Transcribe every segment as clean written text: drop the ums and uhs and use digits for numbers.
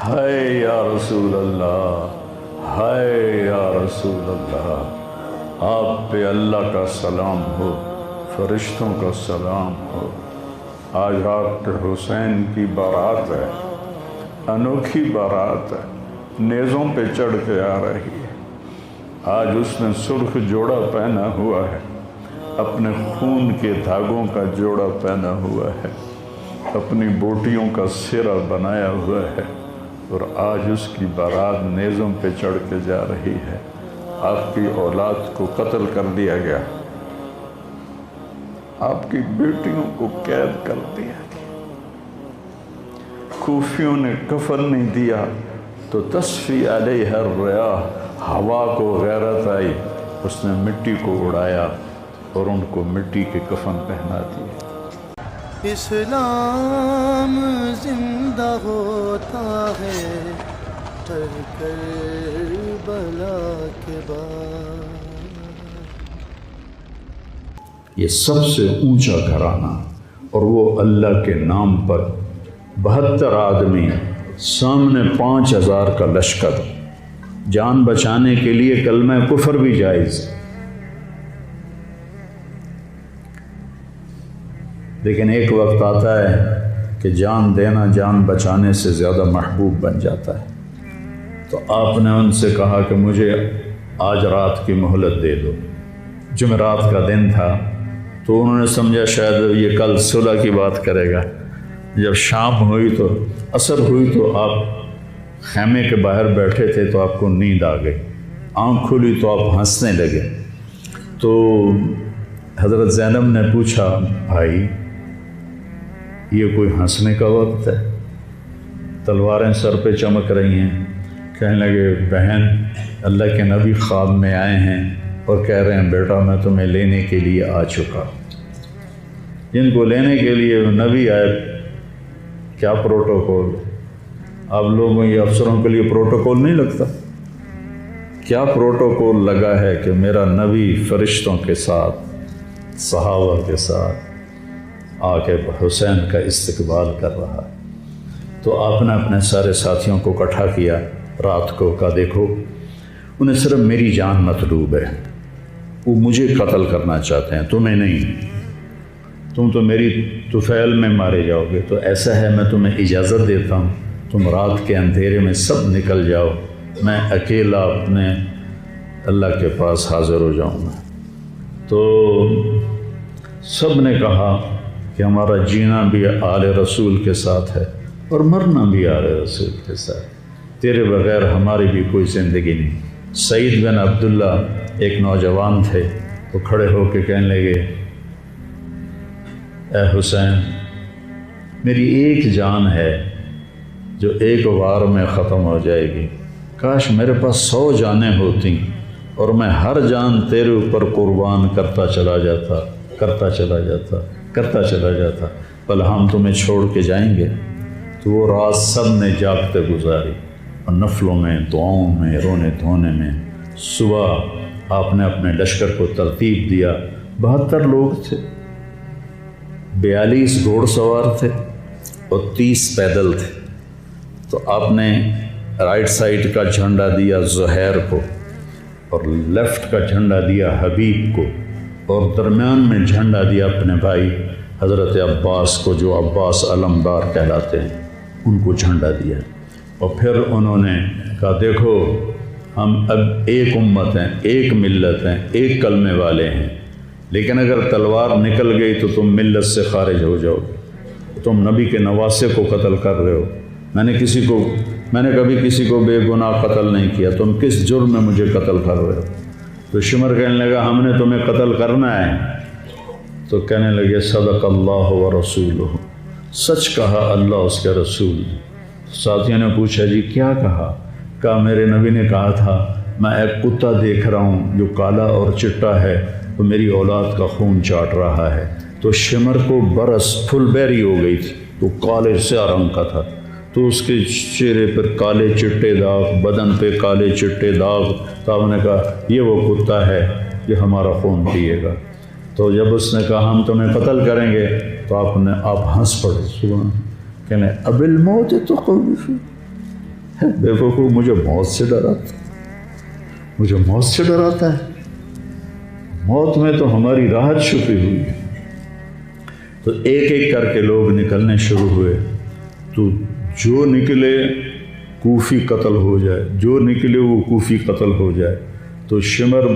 ہائے یا رسول اللہ، ہائے یا رسول اللہ، آپ پہ اللہ کا سلام ہو، فرشتوں کا سلام ہو۔ آج ڈاکٹر حسین کی بارات ہے، انوکھی بارات ہے، نیزوں پہ چڑھ کے آ رہی ہے۔ آج اس نے سرخ جوڑا پہنا ہوا ہے، اپنے خون کے دھاگوں کا جوڑا پہنا ہوا ہے، اپنی بوٹیوں کا سرہ بنایا ہوا ہے، اور آج اس کی بارات نیزوں پہ چڑھ کے جا رہی ہے۔ آپ کی اولاد کو قتل کر دیا گیا، آپ کی بیٹیوں کو قید کر دیا گیا، کوفیوں نے کفن نہیں دیا تو تصفی علیہ الریاح، ہوا کو غیرت آئی، اس نے مٹی کو اڑایا اور ان کو مٹی کے کفن پہنا دیے۔ اسلام زندہ ہوتا ہے ہر کربلا کے بعد۔ یہ سب سے اونچا گھرانہ، اور وہ اللہ کے نام پر 72 آدمی، سامنے 5000 کا لشکر، جان بچانے کے لیے کلمہ کفر بھی جائز، لیکن ایک وقت آتا ہے کہ جان دینا جان بچانے سے زیادہ محبوب بن جاتا ہے۔ تو آپ نے ان سے کہا کہ مجھے آج رات کی مہلت دے دو۔ جمعرات کا دن تھا تو انہوں نے سمجھا شاید یہ کل صلح کی بات کرے گا۔ جب شام ہوئی تو عصر ہوئی تو آپ خیمے کے باہر بیٹھے تھے تو آپ کو نیند آ گئی، آنکھ کھلی تو آپ ہنسنے لگے۔ تو حضرت زینب نے پوچھا، بھائی یہ کوئی ہنسنے کا وقت ہے؟ تلواریں سر پہ چمک رہی ہیں۔ کہنے لگے، بہن اللہ کے نبی خواب میں آئے ہیں اور کہہ رہے ہیں بیٹا میں تمہیں لینے کے لیے آ چکا۔ جن کو لینے کے لیے نبی آئے، کیا پروٹوکول؟ آپ لوگوں یہ افسروں کے لیے پروٹوکول نہیں لگتا؟ کیا پروٹوکول لگا ہے کہ میرا نبی فرشتوں کے ساتھ، صحابہ کے ساتھ آ کے حسین کا استقبال کر رہا ہے۔ تو آپ نے اپنے سارے ساتھیوں کو اکٹھا کیا رات کو، کہا دیکھو انہیں صرف میری جان مطلوب ہے، وہ مجھے قتل کرنا چاہتے ہیں، تمہیں نہیں۔ تم تو میری طفیل میں مارے جاؤ گے، تو ایسا ہے میں تمہیں اجازت دیتا ہوں، تم رات کے اندھیرے میں سب نکل جاؤ، میں اکیلا اپنے اللہ کے پاس حاضر ہو جاؤں گا۔ تو سب نے کہا کہ ہمارا جینا بھی آل رسول کے ساتھ ہے اور مرنا بھی آل رسول کے ساتھ، تیرے بغیر ہماری بھی کوئی زندگی نہیں۔ سعید بن عبداللہ ایک نوجوان تھے، وہ کھڑے ہو کے کہنے لگے، اے حسین میری ایک جان ہے جو ایک وار میں ختم ہو جائے گی، کاش میرے پاس 100 جانیں ہوتی اور میں ہر جان تیرے اوپر قربان کرتا چلا جاتا، بل ہم تمہیں چھوڑ کے جائیں گے۔ تو وہ رات سب نے جاگتے گزاری، اور نفلوں میں، دعاؤں میں، رونے دھونے میں۔ صبح آپ نے اپنے لشکر کو ترتیب دیا، 72 لوگ تھے، 42 گھوڑ سوار تھے اور 30 پیدل تھے۔ تو آپ نے رائٹ سائڈ کا جھنڈا دیا زہیر کو، اور لیفٹ کا جھنڈا دیا حبیب کو، اور درمیان میں جھنڈا دیا اپنے بھائی حضرت عباس کو، جو عباس علمدار کہلاتے ہیں، ان کو جھنڈا دیا۔ اور پھر انہوں نے کہا دیکھو ہم اب ایک امت ہیں، ایک ملت ہیں، ایک کلمے والے ہیں، لیکن اگر تلوار نکل گئی تو تم ملت سے خارج ہو جاؤ گے، تم نبی کے نواسے کو قتل کر رہے ہو، میں نے کبھی کسی کو بے گناہ قتل نہیں کیا، تم کس جرم میں مجھے قتل کر رہے ہو؟ تو شمر کہنے لگا ہم نے تمہیں قتل کرنا ہے۔ تو کہنے لگے صدق اللہ و رسولہ، سچ کہا اللہ اس کے رسول۔ ساتھیوں نے پوچھا جی کیا کہا میرے نبی نے کہا تھا میں ایک کتا دیکھ رہا ہوں جو کالا اور چٹا ہے، تو میری اولاد کا خون چاٹ رہا ہے۔ تو شمر کو برس پھل بیری ہو گئی تھی، تو کالے سیاہ رنگ کا تھا، تو اس کے چہرے پر کالے چٹے داغ، بدن پہ کالے چٹے داغ۔ تو آپ نے کہا یہ وہ کتا ہے جو ہمارا خون پیے گا۔ تو جب اس نے کہا ہم تمہیں قتل کریں گے تو آپ ہنس پڑے، سبحان، کہنے اب الموت تو خوف، بے وقوف مجھے موت سے ڈراتا، مجھے موت سے ڈراتا ہے، موت میں تو ہماری راحت چھپی ہوئی ہے۔ تو ایک ایک کر کے لوگ نکلنے شروع ہوئے، تو جو نکلے کوفی قتل ہو جائے، جو نکلے وہ کوفی قتل ہو جائے۔ تو شمر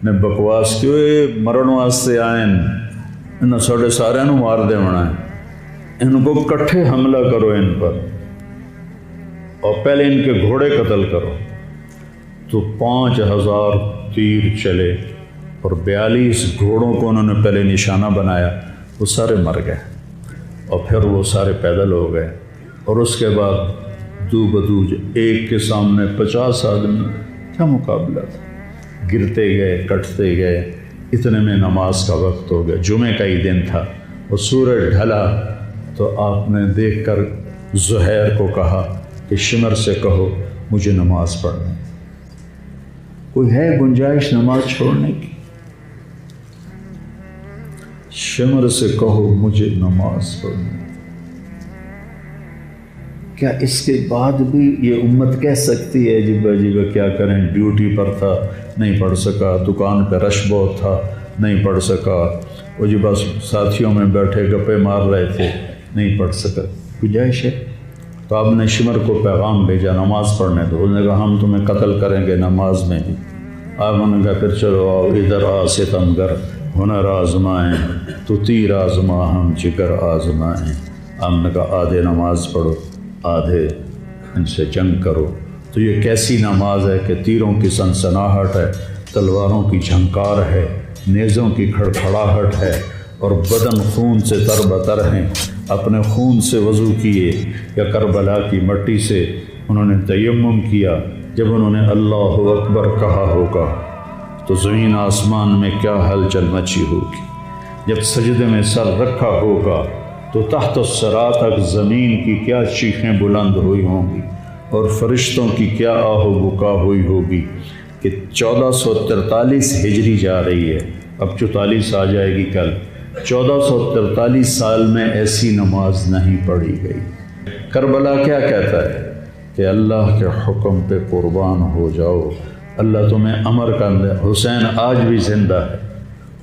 نے بکواس کی، مرن واسطے آئے انہوں ساڑھے سارے نو مار دے ہونا ہے، ان کو کٹھے حملہ کرو ان پر، اور پہلے ان کے گھوڑے قتل کرو۔ تو 5000 تیر چلے اور 42 گھوڑوں کو انہوں نے پہلے نشانہ بنایا، وہ سارے مر گئے، اور پھر وہ سارے پیدل ہو گئے۔ اور اس کے بعد دو بدو ایک کے سامنے 50 آدمی، کیا مقابلہ تھا، گرتے گئے کٹتے گئے۔ اتنے میں نماز کا وقت ہو گیا، جمعے کا ہی دن تھا، اور سورج ڈھلا۔ تو آپ نے دیکھ کر زہیر کو کہا کہ شمر سے کہو مجھے نماز پڑھنے، کوئی ہے گنجائش نماز چھوڑنے کی؟ شمر سے کہو مجھے نماز پڑھنے۔ کیا اس کے بعد بھی یہ امت کہہ سکتی ہے جی بھائی کیا کریں، ڈیوٹی پر تھا نہیں پڑھ سکا، دکان پہ رش بہت تھا نہیں پڑھ سکا، وہ جی بس ساتھیوں میں بیٹھے گپے مار رہے تھے نہیں پڑھ سکا، گنجائش ہے؟ تو آپ نے شمر کو پیغام بھیجا نماز پڑھنے دو، انہوں نے کہا ہم تمہیں قتل کریں گے نماز میں بھی۔ آپ نے کہا پھر چلو آؤ ادھر آ ستمگر، ہنر آزمائیں تو تیر آزما ہم جگر آزمائیں۔ آپ نے کہا آدھے نماز پڑھو آدھے ان سے جنگ کرو۔ تو یہ کیسی نماز ہے کہ تیروں کی سنسناہٹ ہے، تلواروں کی جھنکار ہے، نیزوں کی کھڑکھڑاہٹ ہے، اور بدن خون سے تر بتر ہیں۔ اپنے خون سے وضو کیے یا کربلا کی مٹی سے انہوں نے تیمم کیا۔ جب انہوں نے اللہ اکبر کہا ہوگا تو زمین آسمان میں کیا ہلچل مچی ہوگی، جب سجدے میں سر رکھا ہوگا تو تحت الثری تک زمین کی کیا چیخیں بلند ہوئی ہوں گی، اور فرشتوں کی کیا آہ و بکا ہوئی ہوگی کہ 1443 ہجری جا رہی ہے، اب 44 آ جائے گی کل۔ 1443 سال میں ایسی نماز نہیں پڑھی گئی۔ کربلا کیا کہتا ہے کہ اللہ کے حکم پہ قربان ہو جاؤ، اللہ تمہیں امر کر دے۔ حسین آج بھی زندہ ہے،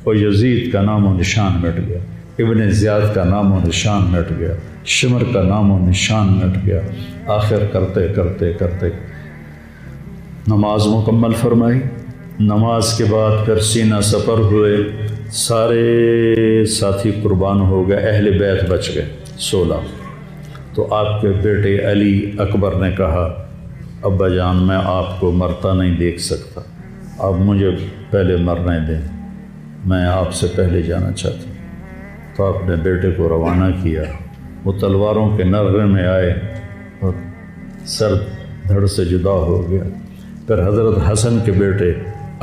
اور یزید کا نام و نشان مٹ گیا، ابن زیاد کا نام و نشان مٹ گیا، شمر کا نام و نشان مٹ گیا۔ آخر کرتے کرتے کرتے نماز مکمل فرمائی۔ نماز کے بعد پھر سینہ سپر ہوئے، سارے ساتھی قربان ہو گئے، اہل بیت بچ گئے 16۔ تو آپ کے بیٹے علی اکبر نے کہا ابا جان میں آپ کو مرتا نہیں دیکھ سکتا، آپ مجھے پہلے مرنے دیں، میں آپ سے پہلے جانا چاہتا ہوں۔ تو آپ نے بیٹے کو روانہ کیا، وہ تلواروں کے نغمے میں آئے اور سر دھڑ سے جدا ہو گیا۔ پھر حضرت حسن کے بیٹے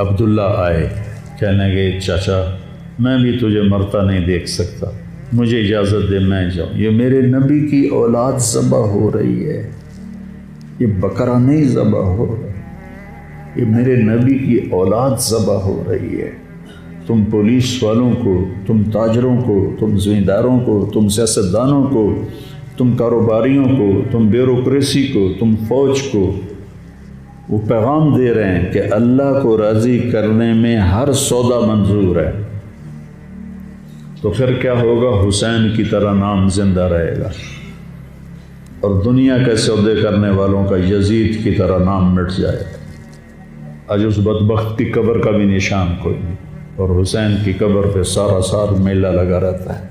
عبداللہ آئے، کہنے لگے چاچا میں بھی تجھے مرتا نہیں دیکھ سکتا، مجھے اجازت دے میں جاؤں، یہ میرے نبی کی اولاد ذبح ہو رہی ہے، یہ بکرا نہیں ذبح ہو رہا، یہ میرے نبی کی اولاد ذبح ہو رہی ہے۔ تم پولیس والوں کو، تم تاجروں کو، تم زمینداروں کو، تم سیاستدانوں کو، تم کاروباریوں کو، تم بیوروکریسی کو، تم فوج کو وہ پیغام دے رہے ہیں کہ اللہ کو راضی کرنے میں ہر سودا منظور ہے۔ تو پھر کیا ہوگا؟ حسین کی طرح نام زندہ رہے گا، اور دنیا کے سودے کرنے والوں کا یزید کی طرح نام مٹ جائے گا۔ آج اس بدبخت کی قبر کا بھی نشان کوئی نہیں، اور حسین کی قبر پہ سارا سال میلہ لگا رہتا ہے،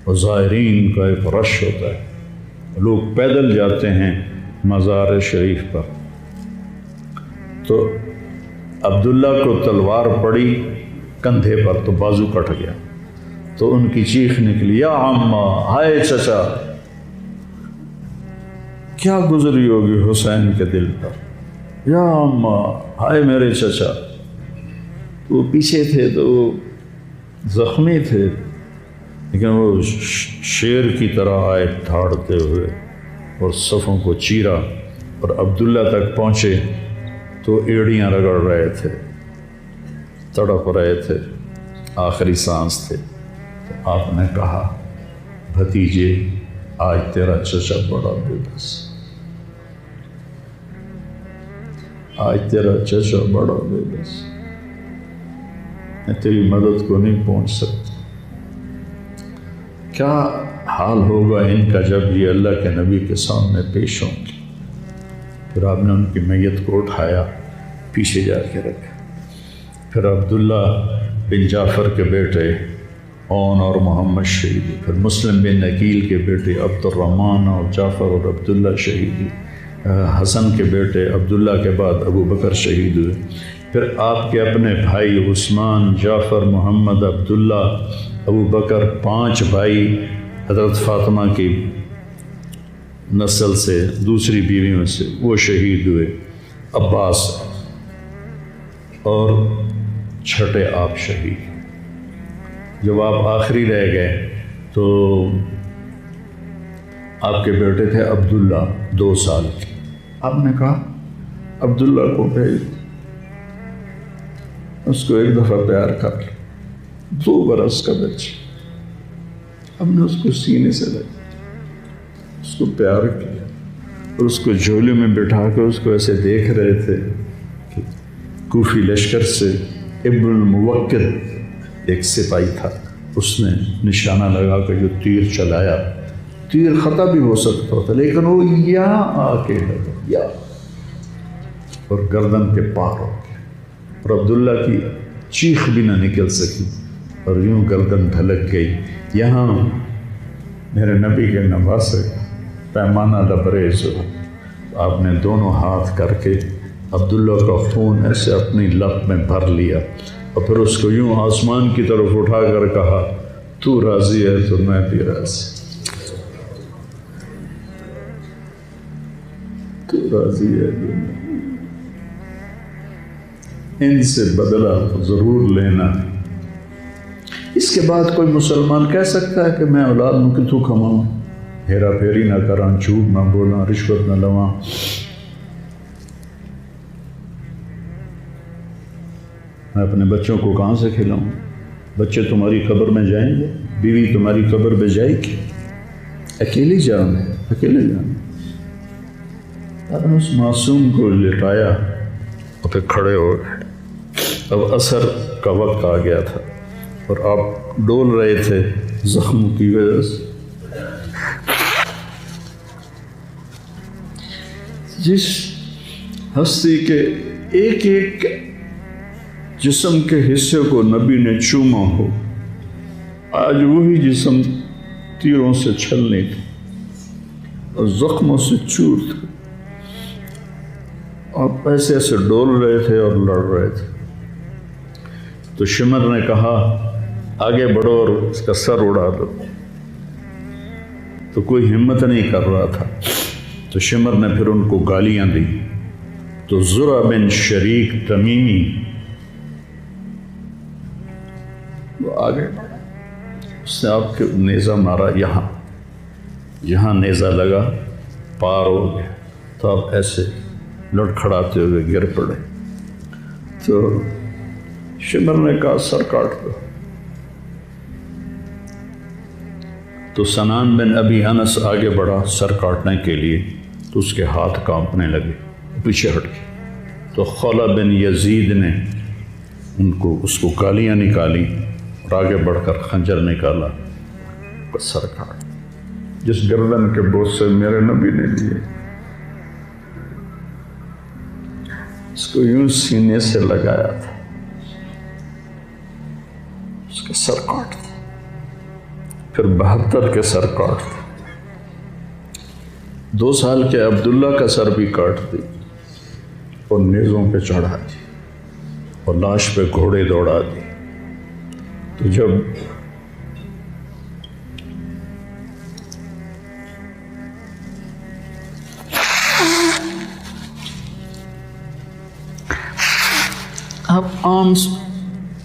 اور زائرین کا ایک رش ہوتا ہے، لوگ پیدل جاتے ہیں مزار شریف پر۔ تو عبداللہ کو تلوار پڑی کندھے پر تو بازو کٹ گیا، تو ان کی چیخ نکلی یا عمّا، ہائے چچا، کیا گزری ہوگی حسین کے دل پر، یا عمّا، ہائے میرے چچا۔ وہ پیچھے تھے تو وہ زخمی تھے، لیکن وہ شیر کی طرح آئے دھاڑتے ہوئے اور صفوں کو چیرا، اور عبداللہ تک پہنچے تو ایڑیاں رگڑ رہے تھے، تڑپ رہے تھے، آخری سانس تھے۔ تو آپ نے کہا بھتیجے آج تیرا چچا بڑا بے بس، آج تیرا چچا بڑا بے بس، میں تیری مدد کو نہیں پہنچ سکتا۔ کیا حال ہوگا ان کا جب یہ اللہ کے نبی کے سامنے پیش ہوں گے۔ پھر آپ نے ان کی میت کو اٹھایا، پیچھے جا کے رکھا۔ پھر عبداللہ بن جعفر کے بیٹے اون اور محمد شہید ہوئے۔ پھر مسلم بن عقیل کے بیٹے عبد الرحمن اور جعفر اور عبداللہ شہید ہوئے۔ حسن کے بیٹے عبداللہ کے بعد ابو بکر شہید ہوئے۔ پھر آپ کے اپنے بھائی عثمان، جعفر، محمد، عبداللہ، ابو بکر، 5 بھائی حضرت فاطمہ کی نسل سے، دوسری بیویوں سے، وہ شہید ہوئے۔ عباس اور چھٹے آپ شہید۔ جب آپ آخری رہ گئے تو آپ کے بیٹے تھے عبداللہ 2 سال کے۔ آپ نے کہا عبداللہ کو بھیج، اس کو ایک دفعہ پیار کر لیا۔ 2 برس کا بچہ، ہم نے اس کو سینے سے لگا، اس کو پیار کیا اور اس کو جھولے میں بٹھا کے اس کو ایسے دیکھ رہے تھے کہ کوفی لشکر سے ابن الموکل ایک سپاہی تھا، اس نے نشانہ لگا کے جو تیر چلایا، تیر خطا بھی ہو سکتا تھا لیکن وہ یہاں آ کے لگا، یا اور گردن کے پار ہو گیا، اور عبداللہ کی چیخ بھی نہ نکل سکی اور یوں گردن ڈھلک گئی۔ یہاں میرے نبی کے نواسے پیمانہ لبریز ہو، آپ نے دونوں ہاتھ کر کے عبداللہ کا خون ایسے اپنی لب میں بھر لیا اور پھر اس کو یوں آسمان کی طرف اٹھا کر کہا، تو راضی ہے تو میں بھی راضی، تو راضی ہے تو میں۔ ان سے بدلہ ضرور لینا۔ اس کے بعد کوئی مسلمان کہہ سکتا ہے کہ میں اولاد نو کتوں کھماؤں، ہیرا پھیری نہ کراں، جھوٹ نہ بولاں، رشوت نہ لواں۔ میں اپنے بچوں کو کہاں سے کھلاؤں؟ بچے تمہاری قبر میں جائیں گے، بیوی تمہاری قبر میں جائے گی، اکیلی جان ہے، اکیلے جان۔ آپ نے اس معصوم کو لٹایا اور پھر کھڑے ہو گئے۔ اب عصر کا وقت آ گیا تھا اور آپ ڈول رہے تھے زخموں کی وجہ سے۔ جس ہستی کے ایک ایک جسم کے حصے کو نبی نے چوما ہو، آج وہی جسم تیروں سے چھلنی تھی اور زخموں سے چور تھا۔ آپ ایسے ایسے ڈول رہے تھے اور لڑ رہے تھے تو شمر نے کہا آگے بڑھو اور اس کا سر اڑا دو، تو کوئی ہمت نہیں کر رہا تھا۔ تو شمر نے پھر ان کو گالیاں دی تو زرع بن شریک تمیمی وہ آگے بڑھا، اس نے آپ کے نیزہ مارا، یہاں نیزہ لگا، پار ہو گیا، تو آپ ایسے لڑکھڑاتے ہوئے گر پڑے۔ تو شمر نے کہا سر کاٹ دو۔ تو سنان بن ابی انس آگے بڑھا سر کاٹنے کے لیے، تو اس کے ہاتھ کانپنے لگے، پیچھے ہٹ گئے۔ تو خولہ بن یزید نے اس کو گالیاں نکالی اور آگے بڑھ کر خنجر نکالا، سر کاٹ۔ جس گردن کے بوسے میرے نبی نے لیے، اس کو یوں سینے سے لگایا تھا، اس کا سر کاٹ دیا۔ پھر 72 کے سر کاٹ دیا، 2 سال کے عبداللہ کا سر بھی کاٹ دی اور نیزوں پہ چڑھا دی اور لاش پہ گھوڑے دوڑا دی۔ تو جب آپ عام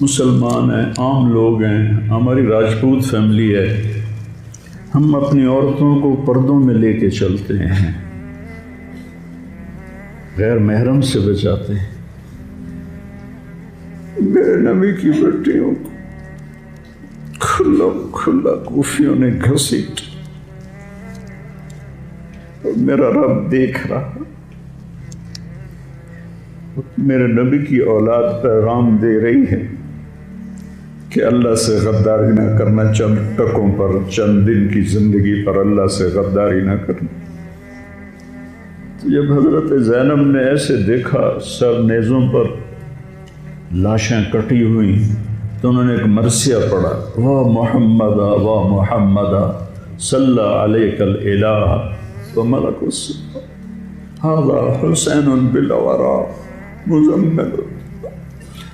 مسلمان ہیں، عام لوگ ہیں، ہماری راجپوت فیملی ہے، ہم اپنی عورتوں کو پردوں میں لے کے چلتے ہیں، غیر محرم سے بچاتے ہیں۔ میرے نبی کی بیٹیوں کو کھلا کوفیوں نے گھسیٹ، اور میرا رب دیکھ رہا، میرے نبی کی اولاد پیغام دے رہی ہے کہ اللہ سے غداری نہ کرنا، چند ٹکوں پر، چند دن کی زندگی پر اللہ سے غداری نہ کرنا۔ تو جب حضرت زینب نے ایسے دیکھا سر نیزوں پر لاشیں کٹی ہوئی، تو انہوں نے ایک مرثیہ پڑھا، وا محمدا وا محمدا صلی علیک الالہ وملک السماء ھذا حسین بالورا مزمل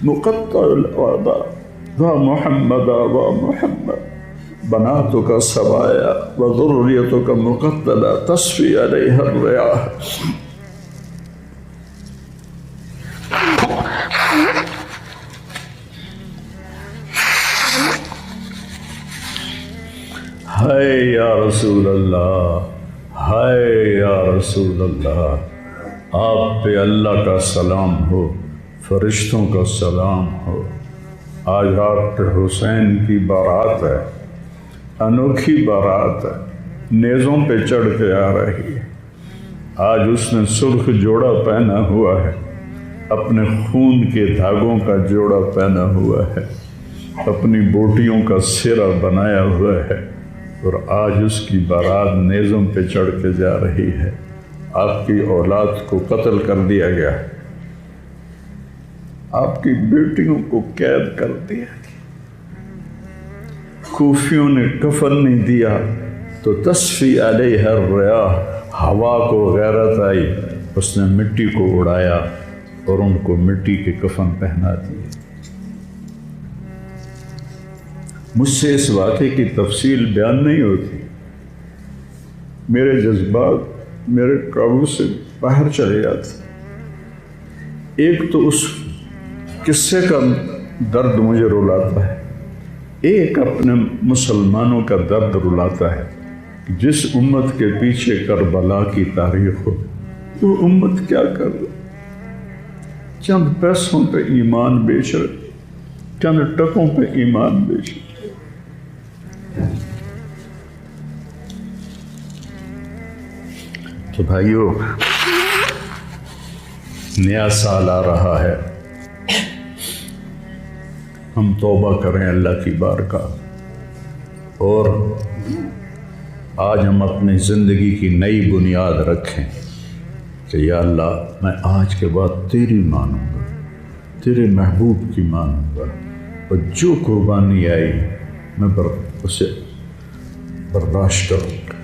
مقطع الاعضاء وا محمدا وا محمد بناتک سبایا وذریتک مقتلہ تصفی علیہ الریاح۔ ہائے یا رسول اللہ، ہائے یا رسول اللہ، آپ پہ اللہ کا سلام ہو، فرشتوں کا سلام ہو۔ آج ڈاکٹر حسین کی بارات ہے، انوکھی بارات ہے، نیزوں پہ چڑھ کے آ رہی ہے۔ آج اس نے سرخ جوڑا پہنا ہوا ہے، اپنے خون کے دھاگوں کا جوڑا پہنا ہوا ہے، اپنی بوٹیوں کا سرا بنایا ہوا ہے، اور آج اس کی بارات نیزوں پہ چڑھ کے جا رہی ہے۔ آپ کی اولاد کو قتل کر دیا گیا، آپ کی بیٹیوں کو قید کر دیا گیا، کوفیوں نے کفن نہیں دیا تو تصفی علیہ الریاح، ہوا کو غیرت آئی، اس نے مٹی کو اڑایا اور ان کو مٹی کے کفن پہنا دیے۔ مجھ سے اس واقعے کی تفصیل بیان نہیں ہوتی، میرے جذبات میرے قابو سے باہر چلے جاتے۔ ایک تو اس قصے کا درد مجھے رلاتا ہے، ایک اپنے مسلمانوں کا درد رلاتا ہے کہ جس امت کے پیچھے کربلا کی تاریخ ہو، وہ امت کیا کر رہی؟ چند پیسوں پہ ایمان بیچ رہے، چند ٹکوں پہ ایمان بیچ رہے۔ تو بھائیو، نیا سال آ رہا ہے، ہم توبہ کریں اللہ کی بارگاہ، اور آج ہم اپنی زندگی کی نئی بنیاد رکھیں کہ یا اللہ، میں آج کے بعد تیری مانوں گا، تیرے محبوب کی مانوں گا، اور جو قربانی آئی میں اسے برداشت کروں گا۔